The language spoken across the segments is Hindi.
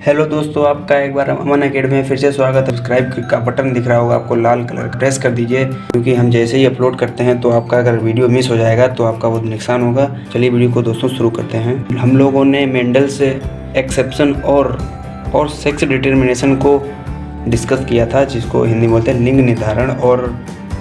हेलो दोस्तों, आपका एक बार अमन अकेडमी में फिर से स्वागत है। सब्सक्राइब का बटन दिख रहा होगा आपको लाल कलर का, प्रेस कर दीजिए क्योंकि हम जैसे ही अपलोड करते हैं तो आपका अगर वीडियो मिस हो जाएगा तो आपका बहुत नुकसान होगा। चलिए वीडियो को दोस्तों शुरू करते हैं। हम लोगों ने मेंडल से एक्सेप्शन और सेक्स डिटर्मिनेशन को डिस्कस किया था, जिसको हिंदी बोलते हैं लिंग निर्धारण, और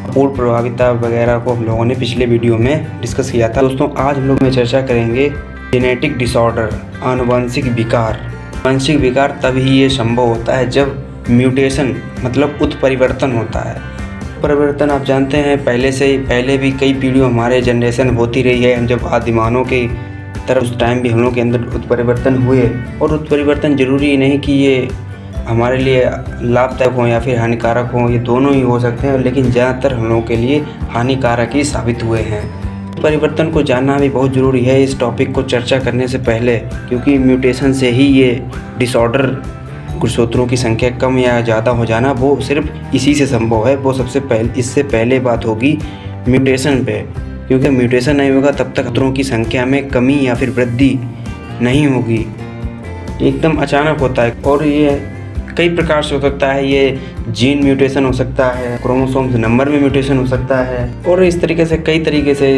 पूर्ण प्रभाविता वगैरह को हम लोगों ने पिछले वीडियो में डिस्कस किया था। दोस्तों आज हम लोग में चर्चा करेंगे जेनेटिक डिसऑर्डर, आनुवंशिक विकार। आनुवंशिक विकार तभी ये संभव होता है जब म्यूटेशन मतलब उत्परिवर्तन होता है। परिवर्तन आप जानते हैं पहले भी कई पीढ़ियों हमारे जनरेशन होती रही है। जब आदिमानव के तरफ उस टाइम भी हम लोग के अंदर उत्परिवर्तन हुए, और उत्परिवर्तन जरूरी नहीं कि ये हमारे लिए लाभदायक हो या फिर हानिकारक हो, ये दोनों ही हो सकते हैं, लेकिन ज़्यादातर हम लोगों के लिए हानिकारक ही साबित हुए हैं। परिवर्तन को जानना भी बहुत ज़रूरी है इस टॉपिक को चर्चा करने से पहले, क्योंकि म्यूटेशन से ही ये डिसऑर्डर गुणसूत्रों की संख्या कम या ज़्यादा हो जाना वो सिर्फ इसी से संभव है। वो इससे पहले बात होगी म्यूटेशन पे, क्योंकि म्यूटेशन नहीं होगा तब तक गुणसूत्रों की संख्या में कमी या फिर वृद्धि नहीं होगी। एकदम अचानक होता है और ये कई प्रकार से हो सकता है। ये जीन म्यूटेशन हो सकता है, क्रोमोसोम्स नंबर में म्यूटेशन हो सकता है, और इस तरीके से कई तरीके से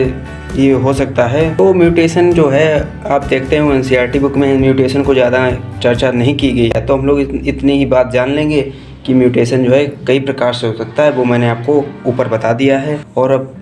ये हो सकता है। तो म्यूटेशन जो है आप देखते हो एनसीईआरटी बुक में म्यूटेशन को ज़्यादा चर्चा नहीं की गई है, तो हम लोग इतनी ही बात जान लेंगे कि म्यूटेशन जो है कई प्रकार से हो सकता है, वो मैंने आपको ऊपर बता दिया है। और अब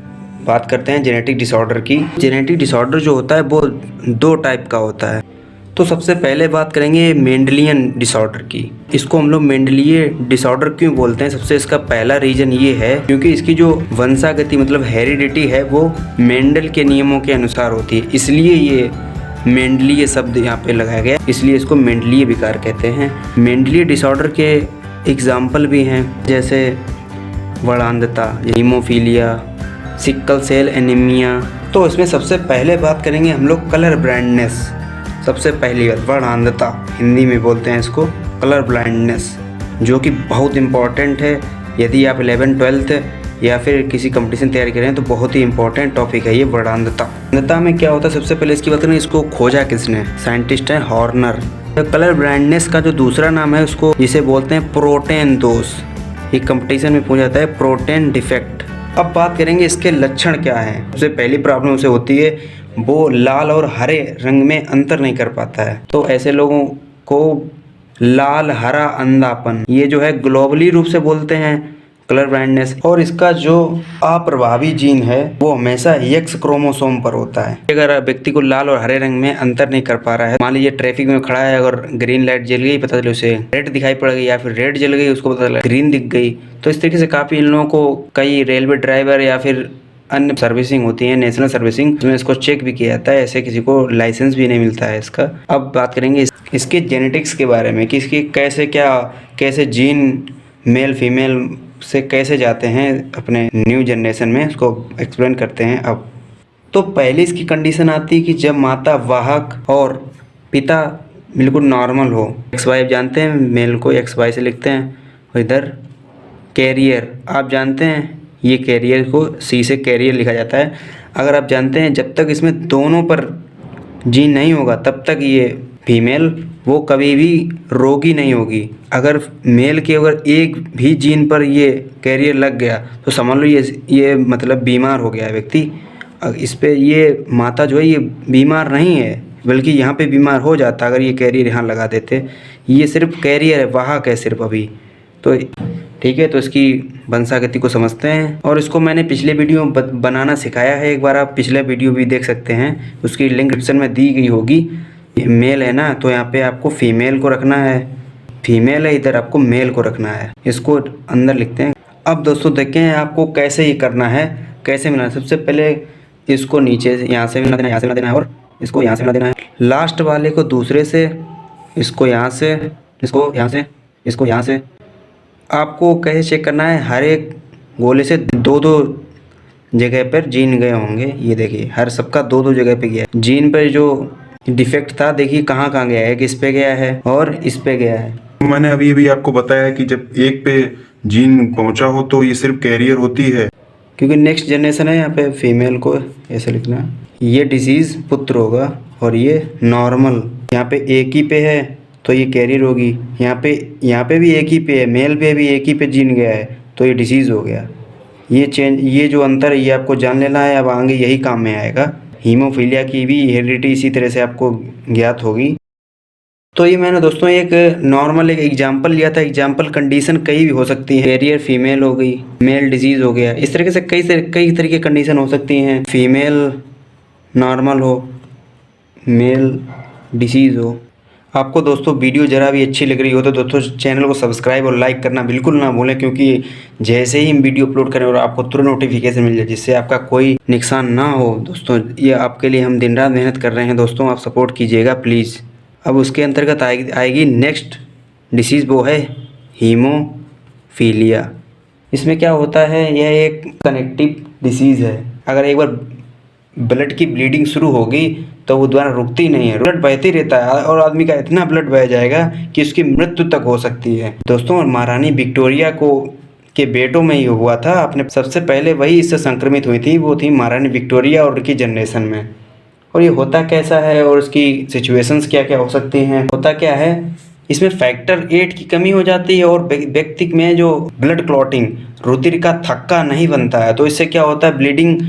बात करते हैं जेनेटिक डिसऑर्डर की। जेनेटिक डिसऑर्डर जो होता है वो दो टाइप का होता है। तो सबसे पहले बात करेंगे मेंडलियन डिसऑर्डर की। इसको हम लोग मेंडलीय डिसऑर्डर क्यों बोलते हैं? सबसे इसका पहला रीजन ये है क्योंकि इसकी जो वंशागति मतलब हेरिडिटी है वो मेंडल के नियमों के अनुसार होती है, इसलिए ये मेंडलीय शब्द यहाँ पे लगाया गया, इसलिए इसको मेंडलीय विकार कहते हैं। मेंडलीय डिसऑर्डर के एग्जाम्पल भी हैं, जैसे वर्णांधता, हीमोफीलिया, सिकल सेल एनीमिया। तो इसमें सबसे पहले बात करेंगे हम लोग कलर ब्लाइंडनेस। सबसे पहली बात वर्णांधता, हिंदी में बोलते हैं इसको कलर ब्लाइंडनेस, जो कि बहुत इम्पॉर्टेंट है। यदि आप 11th-12th या फिर किसी कंपटीशन तैयारी कर रहे हैं तो बहुत ही इंपॉर्टेंट टॉपिक है ये वर्णांधता। वर्णांधता में क्या होता है, सबसे पहले इसकी बात करें, इसको खोजा किसने? साइंटिस्ट है हॉर्नर। कलर ब्लाइंडनेस का जो दूसरा नाम है उसको जिसे बोलते हैं प्रोटेन दोष। ये कंपटीशन में पूछा जाता है प्रोटेन डिफेक्ट। अब बात करेंगे इसके लक्षण क्या हैं। सबसे पहली प्रॉब्लम उसे होती है वो लाल और हरे रंग में अंतर नहीं कर पाता है। तो ऐसे लोगों को लाल हरा अंधापन, ये जो है ग्लोबली रूप से बोलते हैं कलर ब्लाइंडनेस। और इसका जो अप्रभावी जीन है वो हमेशा एक्स क्रोमोसोम पर होता है। अगर व्यक्ति को लाल और हरे रंग में अंतर नहीं कर पा रहा है, मान लीजिए ट्रैफिक में खड़ा है, अगर ग्रीन लाइट जल गई पता चले उसे रेड दिखाई पड़ गई, या फिर रेड जल गई उसको पता चला ग्रीन दिख गई। तो इस तरीके से काफ़ी इन लोगों को कई रेलवे ड्राइवर या फिर अन्य सर्विसिंग होती है, नेशनल सर्विसिंग, जिसमें इसको चेक भी किया जाता है, ऐसे किसी को लाइसेंस भी नहीं मिलता है इसका। अब बात करेंगे इसके जेनेटिक्स के बारे में कि इसकी कैसे जीन मेल फीमेल से कैसे जाते हैं अपने न्यू जनरेशन में, उसको एक्सप्लेन करते हैं। अब तो पहले इसकी कंडीशन आती है कि जब माता वाहक और पिता बिल्कुल नॉर्मल हो। XY आप जानते हैं, मेल को XY से लिखते हैं, और इधर कैरियर आप जानते हैं, ये कैरियर को C से कैरियर लिखा जाता है। अगर आप जानते हैं जब तक इसमें दोनों पर जीन नहीं होगा तब तक ये फीमेल वो कभी भी रोगी नहीं होगी। अगर मेल के अगर एक भी जीन पर ये कैरियर लग गया तो समझ लो ये मतलब बीमार हो गया है व्यक्ति। इस पे ये माता जो है ये बीमार नहीं है, बल्कि यहाँ पे बीमार हो जाता अगर ये कैरियर यहाँ लगा देते। ये सिर्फ कैरियर है, वाहक है सिर्फ अभी। तो ठीक है, तो इसकी वंशागति को समझते हैं, और इसको मैंने पिछले वीडियो में बनाना सिखाया है। एक बार आप पिछला वीडियो भी देख सकते हैं, उसकी लिंक डिस्क्रिप्शन में दी गई होगी। मेल है ना, तो यहाँ पे आपको फीमेल को रखना है, फीमेल है इधर आपको मेल को रखना है, इसको अंदर लिखते हैं। अब दोस्तों देखें आपको कैसे ये करना है, कैसे मिलाना है। सबसे पहले इसको नीचे से यहाँ से मिला देना है, यहाँ से मिला देना है, और इसको यहाँ से मिला देना है। लास्ट वाले को दूसरे से, इसको यहाँ से, इसको यहाँ से, इसको यहाँ से। आपको कैसे चेक करना है, हर एक गोले से दो जगह पर जीन गए होंगे। ये देखिए हर सबका दो जगह पे गया है। जीन पर जो डिफेक्ट था देखिए कहाँ गया है, इस पे गया है और इस पे गया है। मैंने अभी आपको बताया कि जब एक पे जीन पहुंचा हो तो ये सिर्फ कैरियर होती है, क्योंकि नेक्स्ट जनरेशन है। यहाँ पे फीमेल को ऐसे लिखना है, ये डिजीज़ पुत्र होगा और ये नॉर्मल। यहाँ पे एक ही पे है तो ये कैरियर होगी। यहाँ पे भी एक ही पे है, मेल पे भी एक ही पे जीन गया है, तो ये डिसीज़ हो गया। ये जो अंतर है ये आपको जान लेना है, अब आगे यही काम में आएगा। हीमोफीलिया की भी हेरिडिटी इसी तरह से आपको ज्ञात होगी। तो ये मैंने दोस्तों एक नॉर्मल एक एग्जांपल लिया था। एग्जांपल कंडीशन कई भी हो सकती है। कैरियर फीमेल हो गई, मेल डिजीज़ हो गया, इस तरीके से कई तरह की कंडीशन हो सकती हैं। फीमेल नॉर्मल हो, मेल डिसीज़ हो। आपको दोस्तों वीडियो ज़रा भी अच्छी लग रही हो तो दोस्तों चैनल को सब्सक्राइब और लाइक करना बिल्कुल ना भूलें, क्योंकि जैसे ही हम वीडियो अपलोड करें और आपको तुरंत नोटिफिकेशन मिल जाए, जिससे आपका कोई नुकसान ना हो। दोस्तों ये आपके लिए हम दिन रात मेहनत कर रहे हैं दोस्तों, आप सपोर्ट कीजिएगा प्लीज़। अब उसके अंतर्गत आएगी नेक्स्ट डिसीज़, वो है हीमोफीलिया। इसमें क्या होता है, यह एक कनेक्टिव डिसीज़ है। अगर एक बार ब्लड की ब्लीडिंग शुरू होगी तो वो दोबारा रुकती नहीं है, ब्लड बहती रहता है और आदमी का इतना ब्लड बह जाएगा कि उसकी मृत्यु तक हो सकती है। दोस्तों महारानी विक्टोरिया के बेटों में ही हुआ था। अपने सबसे पहले वही इससे संक्रमित हुई थी, वो थी महारानी विक्टोरिया और उनकी जनरेशन में। और ये होता कैसा है और उसकी सिचुएशंस क्या क्या हो सकती हैं। होता क्या है, इसमें फैक्टर 8 की कमी हो जाती है और व्यक्ति में जो ब्लड क्लॉटिंग, रुधिर का थक्का नहीं बनता है, तो इससे क्या होता है, ब्लीडिंग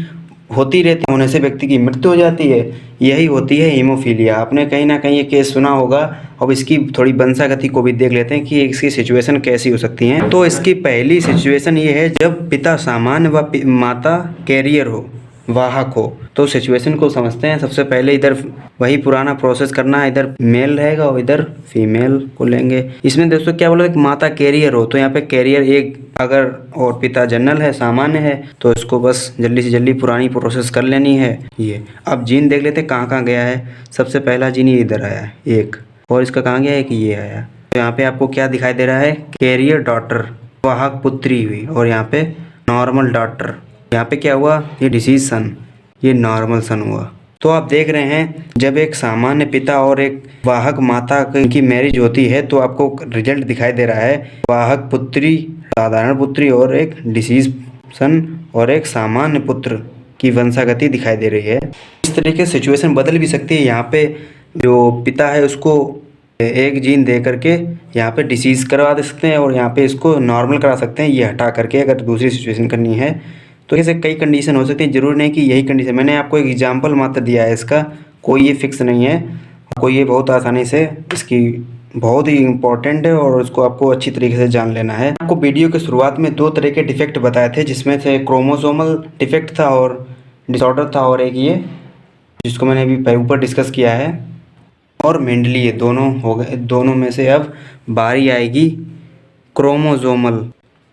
होती रहती है, होने से व्यक्ति की मृत्यु हो जाती है। यही होती है हीमोफीलिया। आपने कहीं ना कहीं ये केस सुना होगा। अब इसकी थोड़ी वंशागति को भी देख लेते हैं कि इसकी सिचुएशन कैसी हो सकती है। तो इसकी पहली सिचुएशन ये है, जब पिता सामान्य व माता कैरियर हो, वाहक हो। तो सिचुएशन को समझते हैं। सबसे पहले इधर वही पुराना प्रोसेस करना है, इधर मेल रहेगा और इधर फीमेल को लेंगे। इसमें दोस्तों क्या बोला, एक माता कैरियर हो, तो यहाँ पे कैरियर एक अगर और पिता जनरल है, सामान्य है, तो इसको बस जल्दी से जल्दी पुरानी प्रोसेस कर लेनी है। ये अब जीन देख लेते हैं कहाँ कहाँ गया है। सबसे पहला जीन ये इधर आया है एक, और इसका कहाँ गया है कि ये आया। तो यहाँ पे आपको क्या दिखाई दे रहा है, कैरियर डॉटर, वाहक पुत्री हुई, और यहाँ पे नॉर्मल डॉटर। यहाँ पे क्या हुआ, ये डिसीज सन, ये नॉर्मल सन हुआ। तो आप देख रहे हैं, जब एक सामान्य पिता और एक वाहक माता की मैरिज होती है तो आपको रिजल्ट दिखाई दे रहा है, वाहक पुत्री, साधारण पुत्री और एक डिसीज सन और एक सामान्य पुत्र की वंशागति दिखाई दे रही है। इस तरीके से सिचुएशन बदल भी सकती है। यहाँ पे जो पिता है उसको एक जीन दे करके यहाँ पे डिसीज़ करवा दे सकते हैं और यहाँ पे इसको नॉर्मल करा सकते हैं, ये हटा करके अगर दूसरी सिचुएशन करनी है। तो ऐसे कई कंडीशन हो सकती है, जरूर नहीं कि यही कंडीशन। मैंने आपको एक एग्जांपल मात्र दिया है, इसका कोई ये फिक्स नहीं है। कोई ये बहुत आसानी से इसकी बहुत ही इम्पोर्टेंट है और उसको आपको अच्छी तरीके से जान लेना है। आपको वीडियो के शुरुआत में 2 तरह के डिफेक्ट बताए थे, जिसमें से क्रोमोसोमल डिफेक्ट था और डिसऑर्डर था, और एक ये जिसको मैंने अभी ऊपर डिस्कस किया है, और मेंडलीय, दोनों हो गए। दोनों में से अब बारी आएगी क्रोमोसोमल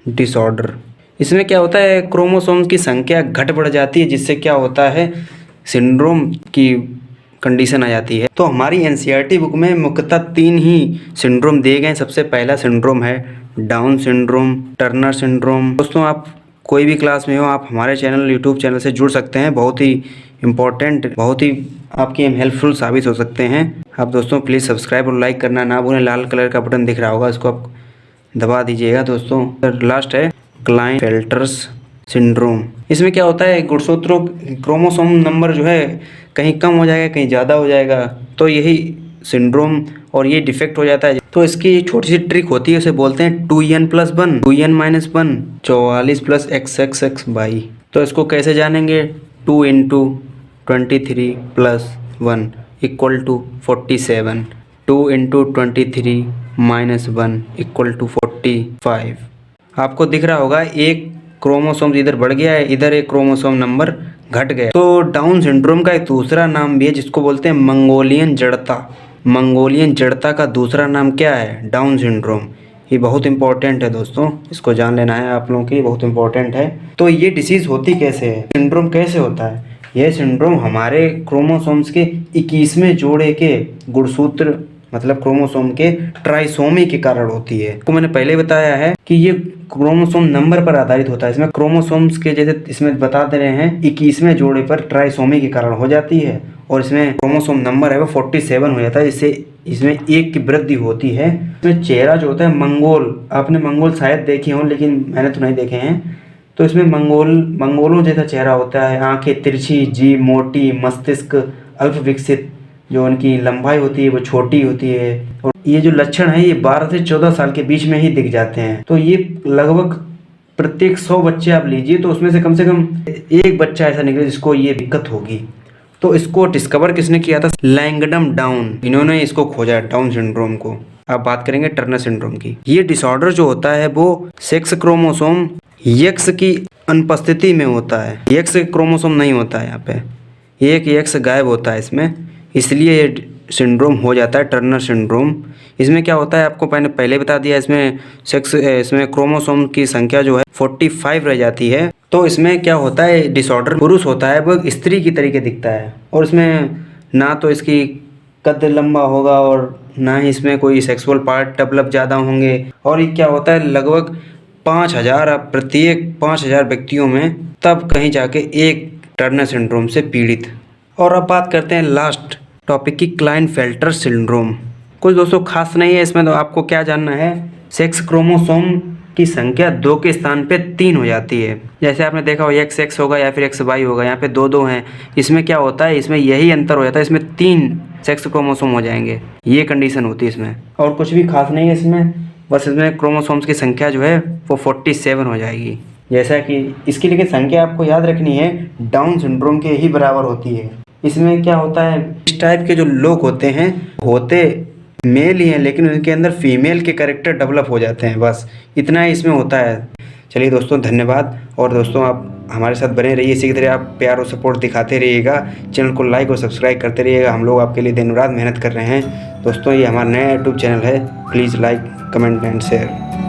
डिसऑर्डर। इसमें क्या होता है, क्रोमोसोम्स की संख्या घट बढ़ जाती है, जिससे क्या होता है, सिंड्रोम की कंडीशन आ जाती है। तो हमारी एनसीईआरटी बुक में मुख्यतः 3 ही सिंड्रोम दिए गए हैं। सबसे पहला सिंड्रोम है डाउन सिंड्रोम, टर्नर सिंड्रोम। दोस्तों आप कोई भी क्लास में हो, आप हमारे चैनल यूट्यूब चैनल से जुड़ सकते हैं। बहुत ही इम्पोर्टेंट, बहुत ही आपकी हेल्पफुल साबित हो सकते हैं। आप दोस्तों प्लीज़ सब्सक्राइब और लाइक करना ना भूलें। लाल कलर का बटन दिख रहा होगा, इसको आप दबा दीजिएगा दोस्तों। लास्ट है क्लाइनफेल्टर्स सिंड्रोम। इसमें क्या होता है, गुणसूत्रों क्रोमोसोम नंबर जो है कहीं कम हो जाएगा, कहीं ज़्यादा हो जाएगा, तो यही सिंड्रोम और ये डिफेक्ट हो जाता है। तो इसकी छोटी सी ट्रिक होती है, उसे बोलते हैं 2n+1, 2n-1, 44 + XXX/। तो इसको कैसे जानेंगे, 2 × 23 + 1 = 47, 2 × 23 - 1 = 45। आपको दिख रहा होगा एक क्रोमोसोम इधर बढ़ गया है, इधर एक क्रोमोसोम नंबर घट गया। तो डाउन सिंड्रोम का एक दूसरा नाम भी है, जिसको बोलते हैं मंगोलियन जड़ता। मंगोलियन जड़ता का दूसरा नाम क्या है, डाउन सिंड्रोम। ये बहुत इंपॉर्टेंट है दोस्तों, इसको जान लेना है आप लोगों के लिए, बहुत इंपॉर्टेंट है। तो ये डिसीज़ होती कैसे है, सिंड्रोम कैसे होता है। यह सिंड्रोम हमारे क्रोमोसोम्स के 21वें जोड़े के गुणसूत्र, मतलब क्रोमोसोम के ट्राइसोमी के कारण होती है। तो मैंने पहले बताया है कि ये क्रोमोसोम नंबर पर आधारित होता है। इसमें क्रोमोसोम्स के जैसे इसमें बता दे रहे हैं 21वें जोड़े पर ट्राइसोमी के कारण हो जाती है, और इसमें क्रोमोसोम नंबर है वो 47 हो जाता है, जिससे इसमें 1 की वृद्धि होती है। इसमें चेहरा जो होता है मंगोल, आपने मंगोल शायद देखे हों लेकिन मैंने तो नहीं देखे हैं। तो इसमें मंगोलों जैसा चेहरा होता है, आंखें तिरछी, जीभ मोटी, मस्तिष्क अल्प विकसित, जो उनकी लंबाई होती है वो छोटी होती है। और ये जो लक्षण है ये 12 से 14 साल के बीच में ही दिख जाते हैं। तो ये लगभग प्रत्येक 100 बच्चे आप लीजिए तो उसमें से कम एक बच्चा ऐसा निकले जिसको ये दिक्कत होगी। तो इसको डिस्कवर किसने किया था? लैंगडम डाउन, इन्होंने इसको खोजा डाउन सिंड्रोम को। अब बात करेंगे टर्नर सिंड्रोम की। ये डिसऑर्डर जो होता है वो सेक्स क्रोमोसोम एक्स की अनुपस्थिति में होता है। एक्स क्रोमोसोम नहीं होता है यहाँ पे, एक एक्स गायब होता है इसमें, इसलिए ये सिंड्रोम हो जाता है टर्नर सिंड्रोम। इसमें क्या होता है आपको मैंने पहले बता दिया, इसमें क्रोमोसोम की संख्या जो है 45 रह जाती है। तो इसमें क्या होता है, डिसऑर्डर पुरुष होता है वो स्त्री की तरीके दिखता है, और इसमें ना तो इसकी कद लंबा होगा और ना ही इसमें कोई सेक्सुअल पार्ट डेवलप ज़्यादा होंगे। और ये क्या होता है लगभग 5000 प्रत्येक 5000 व्यक्तियों में तब कहीं जाके एक टर्नर सिंड्रोम से पीड़ित। और अब बात करते हैं लास्ट टॉपिक की, क्लाइनफेल्टर सिंड्रोम। कुछ दोस्तों खास नहीं है इसमें, तो आपको क्या जानना है, सेक्स क्रोमोसोम की संख्या 2 के स्थान पे 3 हो जाती है। जैसे आपने देखा हो XX होगा या फिर XY होगा, यहाँ पे 2 हैं। इसमें क्या होता है, इसमें यही अंतर हो जाता है, इसमें 3 सेक्स क्रोमोसोम हो जाएंगे, ये कंडीशन होती है इसमें। और कुछ भी खास नहीं है इसमें, बस इसमें क्रोमोसोम्स की संख्या जो है वो 47 हो जाएगी। जैसा कि इसकी लेकिन संख्या आपको याद रखनी है डाउन सिंड्रोम के ही बराबर होती है। इसमें क्या होता है, इस टाइप के जो लोग होते मेल ही हैं, लेकिन उनके अंदर फीमेल के कैरेक्टर डेवलप हो जाते हैं, बस इतना ही इसमें होता है। चलिए दोस्तों धन्यवाद, और दोस्तों आप हमारे साथ बने रहिए, इसी की तरह आप प्यार और सपोर्ट दिखाते रहिएगा, चैनल को लाइक और सब्सक्राइब करते रहिएगा। हम लोग आपके लिए दिन रात मेहनत कर रहे हैं दोस्तों। ये हमारा नया यूट्यूब चैनल है, please like comment and share.